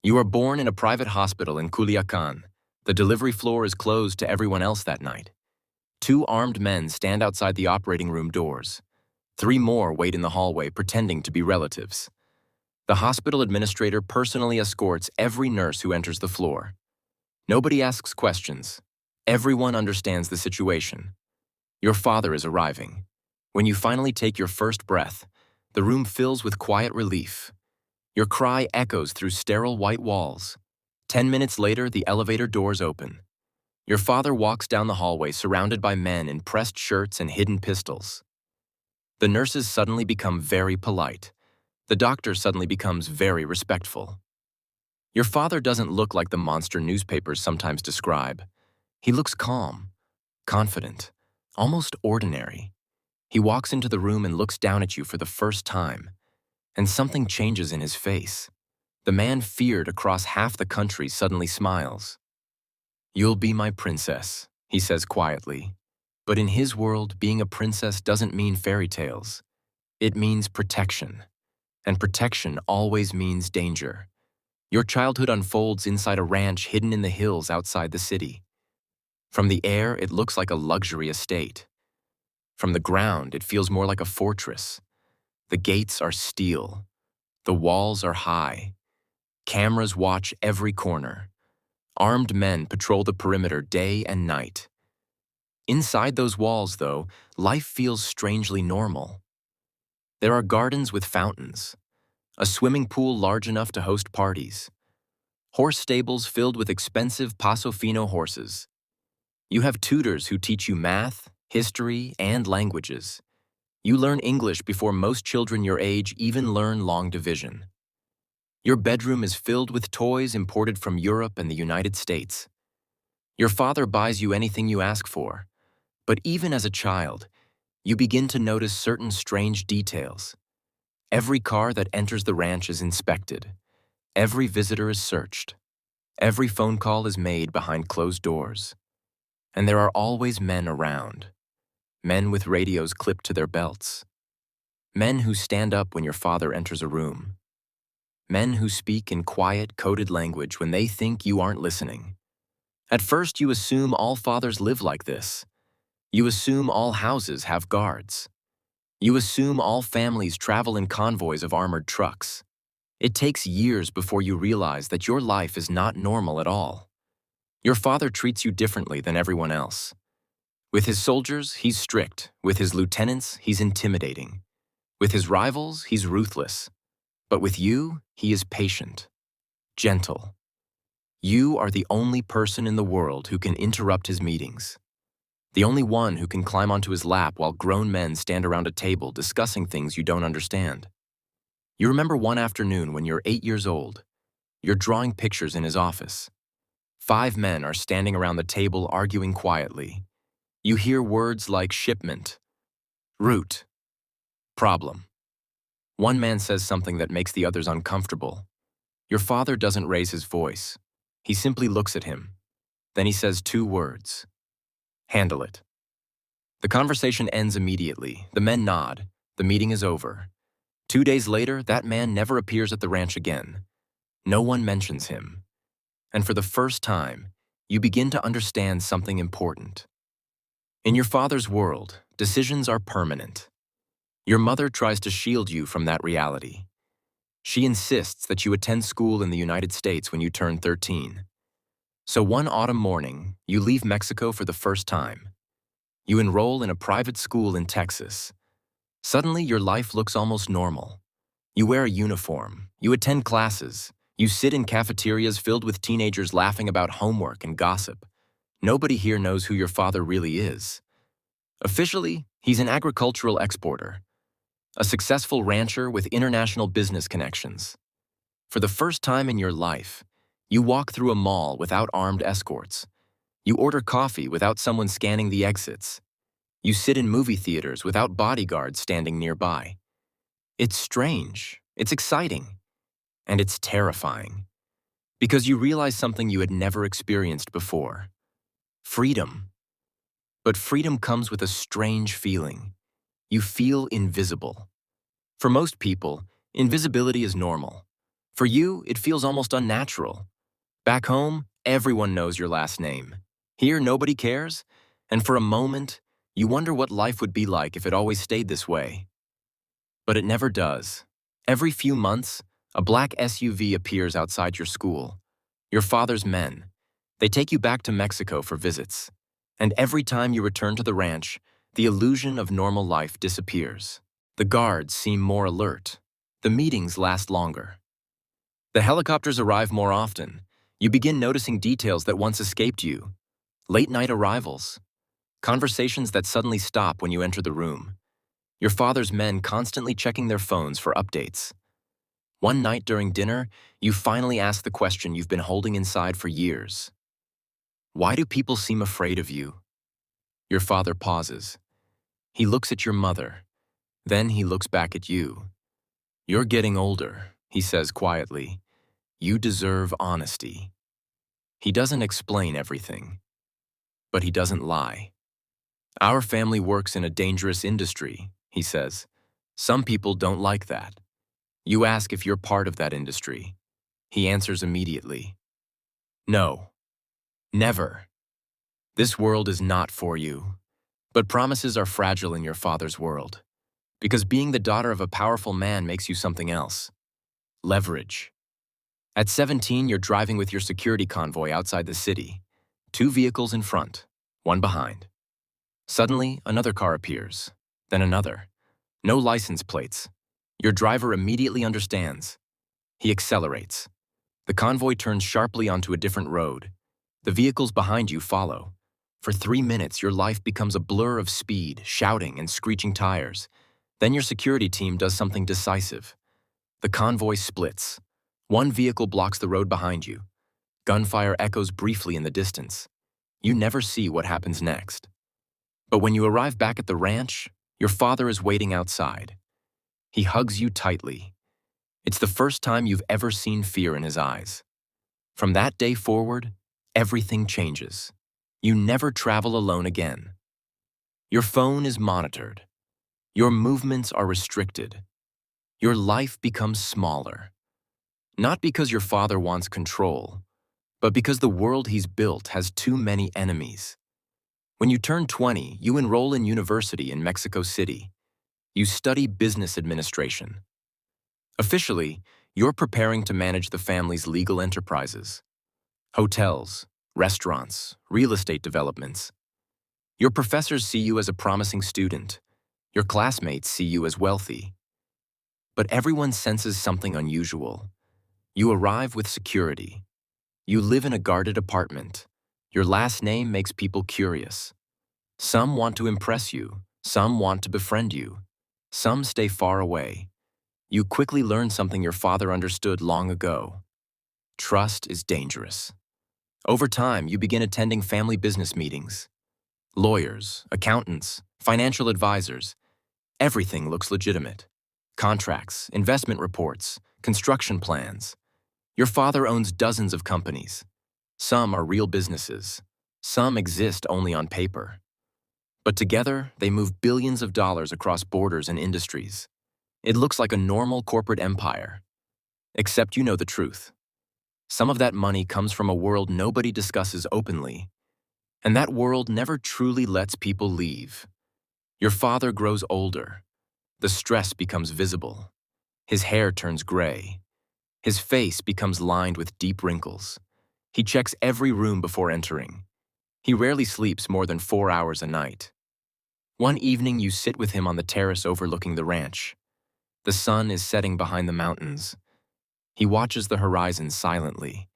You are born in a private hospital in Culiacan. The delivery floor is closed to everyone else that night. 2 armed men stand outside the operating room doors. 3 more wait in the hallway pretending to be relatives. The hospital administrator personally escorts every nurse who enters the floor. Nobody asks questions. Everyone understands the situation. Your father is arriving. When you finally take your first breath, the room fills with quiet relief. Your cry echoes through sterile white walls. 10 minutes later, the elevator doors open. Your father walks down the hallway surrounded by men in pressed shirts and hidden pistols. The nurses suddenly become very polite. The doctor suddenly becomes very respectful. Your father doesn't look like the monster newspapers sometimes describe. He looks calm, confident, almost ordinary. He walks into the room and looks down at you for the first time, and something changes in his face. The man feared across half the country suddenly smiles. "You'll be my princess," he says quietly. But in his world, being a princess doesn't mean fairy tales. It means protection. And protection always means danger. Your childhood unfolds inside a ranch hidden in the hills outside the city. From the air, it looks like a luxury estate. From the ground, it feels more like a fortress. The gates are steel. The walls are high. Cameras watch every corner. Armed men patrol the perimeter day and night. Inside those walls, though, life feels strangely normal. There are gardens with fountains, a swimming pool large enough to host parties, horse stables filled with expensive Paso Fino horses. You have tutors who teach you math, history, and languages. You learn English before most children your age even learn long division. Your bedroom is filled with toys imported from Europe and the United States. Your father buys you anything you ask for, but even as a child, you begin to notice certain strange details. Every car that enters the ranch is inspected. Every visitor is searched. Every phone call is made behind closed doors. And there are always men around. Men with radios clipped to their belts. Men who stand up when your father enters a room. Men who speak in quiet, coded language when they think you aren't listening. At first, you assume all fathers live like this. You assume all houses have guards. You assume all families travel in convoys of armored trucks. It takes years before you realize that your life is not normal at all. Your father treats you differently than everyone else. With his soldiers, he's strict. With his lieutenants, he's intimidating. With his rivals, he's ruthless. But with you, he is patient, gentle. You are the only person in the world who can interrupt his meetings. The only one who can climb onto his lap while grown men stand around a table discussing things you don't understand. You remember one afternoon when you're 8 years old. You're drawing pictures in his office. 5 men are standing around the table arguing quietly. You hear words like shipment, route, problem. One man says something that makes the others uncomfortable. Your father doesn't raise his voice. He simply looks at him. Then he says 2 words. Handle it. The conversation ends immediately. The men nod. The meeting is over. 2 days later, that man never appears at the ranch again. No one mentions him. And for the first time, you begin to understand something important. In your father's world, decisions are permanent. Your mother tries to shield you from that reality. She insists that you attend school in the United States when you turn 13. So one autumn morning, you leave Mexico for the first time. You enroll in a private school in Texas. Suddenly, your life looks almost normal. You wear a uniform. You attend classes. You sit in cafeterias filled with teenagers laughing about homework and gossip. Nobody here knows who your father really is. Officially, he's an agricultural exporter, a successful rancher with international business connections. For the first time in your life, you walk through a mall without armed escorts. You order coffee without someone scanning the exits. You sit in movie theaters without bodyguards standing nearby. It's strange, it's exciting, and it's terrifying. Because you realize something you had never experienced before. Freedom. But freedom comes with a strange feeling. You feel invisible. For most people, invisibility is normal. For you, it feels almost unnatural. Back home, everyone knows your last name. Here, nobody cares, and for a moment, you wonder what life would be like if it always stayed this way. But it never does. Every few months, a black SUV appears outside your school. Your father's men. They take you back to Mexico for visits. And every time you return to the ranch, the illusion of normal life disappears. The guards seem more alert. The meetings last longer. The helicopters arrive more often. You begin noticing details that once escaped you. Late-night arrivals. Conversations that suddenly stop when you enter the room. Your father's men constantly checking their phones for updates. One night during dinner, you finally ask the question you've been holding inside for years. Why do people seem afraid of you? Your father pauses. He looks at your mother. Then he looks back at you. You're getting older, he says quietly. You deserve honesty. He doesn't explain everything, but he doesn't lie. Our family works in a dangerous industry, he says. Some people don't like that. You ask if you're part of that industry. He answers immediately. No. Never. This world is not for you. But promises are fragile in your father's world. Because being the daughter of a powerful man makes you something else. Leverage. At 17, you're driving with your security convoy outside the city. 2 vehicles in front, 1 behind. Suddenly, another car appears. Then another. No license plates. Your driver immediately understands. He accelerates. The convoy turns sharply onto a different road. The vehicles behind you follow. For 3 minutes, your life becomes a blur of speed, shouting, and screeching tires. Then your security team does something decisive. The convoy splits. 1 vehicle blocks the road behind you. Gunfire echoes briefly in the distance. You never see what happens next. But when you arrive back at the ranch, your father is waiting outside. He hugs you tightly. It's the first time you've ever seen fear in his eyes. From that day forward, everything changes. You never travel alone again. Your phone is monitored. Your movements are restricted. Your life becomes smaller. Not because your father wants control, but because the world he's built has too many enemies. When you turn 20, you enroll in university in Mexico City. You study business administration. Officially, you're preparing to manage the family's legal enterprises. Hotels, restaurants, real estate developments. Your professors see you as a promising student. Your classmates see you as wealthy. But everyone senses something unusual. You arrive with security. You live in a guarded apartment. Your last name makes people curious. Some want to impress you. Some want to befriend you. Some stay far away. You quickly learn something your father understood long ago. Trust is dangerous. Over time, you begin attending family business meetings. Lawyers, accountants, financial advisors. Everything looks legitimate. Contracts, investment reports, construction plans. Your father owns dozens of companies. Some are real businesses. Some exist only on paper. But together, they move billions of dollars across borders and industries. It looks like a normal corporate empire. Except you know the truth. Some of that money comes from a world nobody discusses openly. And that world never truly lets people leave. Your father grows older. The stress becomes visible. His hair turns gray. His face becomes lined with deep wrinkles. He checks every room before entering. He rarely sleeps more than 4 hours a night. One evening, you sit with him on the terrace overlooking the ranch. The sun is setting behind the mountains. He watches the horizon silently.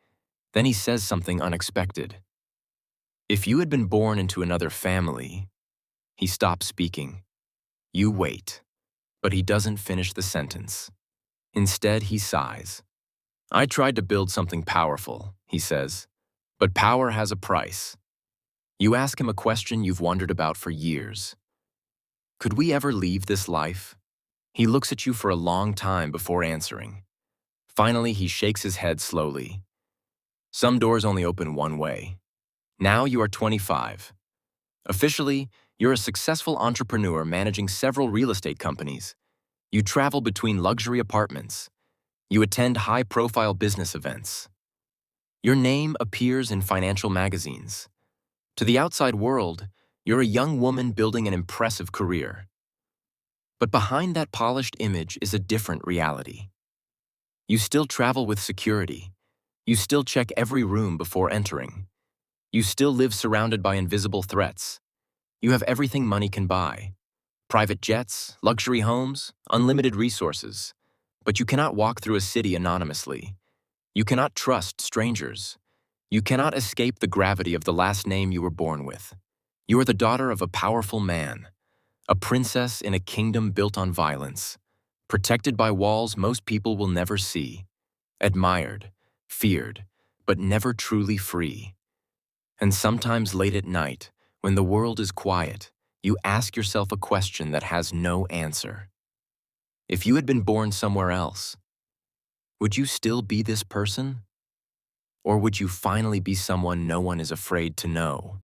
Then he says something unexpected. If you had been born into another family, he stops speaking. You wait, but he doesn't finish the sentence. Instead, he sighs. I tried to build something powerful, he says, but power has a price. You ask him a question you've wondered about for years. Could we ever leave this life? He looks at you for a long time before answering. Finally, he shakes his head slowly. Some doors only open one way. Now you are 25. Officially, you're a successful entrepreneur managing several real estate companies. You travel between luxury apartments. You attend high-profile business events. Your name appears in financial magazines. To the outside world, you're a young woman building an impressive career. But behind that polished image is a different reality. You still travel with security. You still check every room before entering. You still live surrounded by invisible threats. You have everything money can buy: private jets, luxury homes, unlimited resources. But you cannot walk through a city anonymously. You cannot trust strangers. You cannot escape the gravity of the last name you were born with. You are the daughter of a powerful man, a princess in a kingdom built on violence, protected by walls most people will never see, admired, feared, but never truly free. And sometimes late at night, when the world is quiet, you ask yourself a question that has no answer. If you had been born somewhere else, would you still be this person? Or would you finally be someone no one is afraid to know?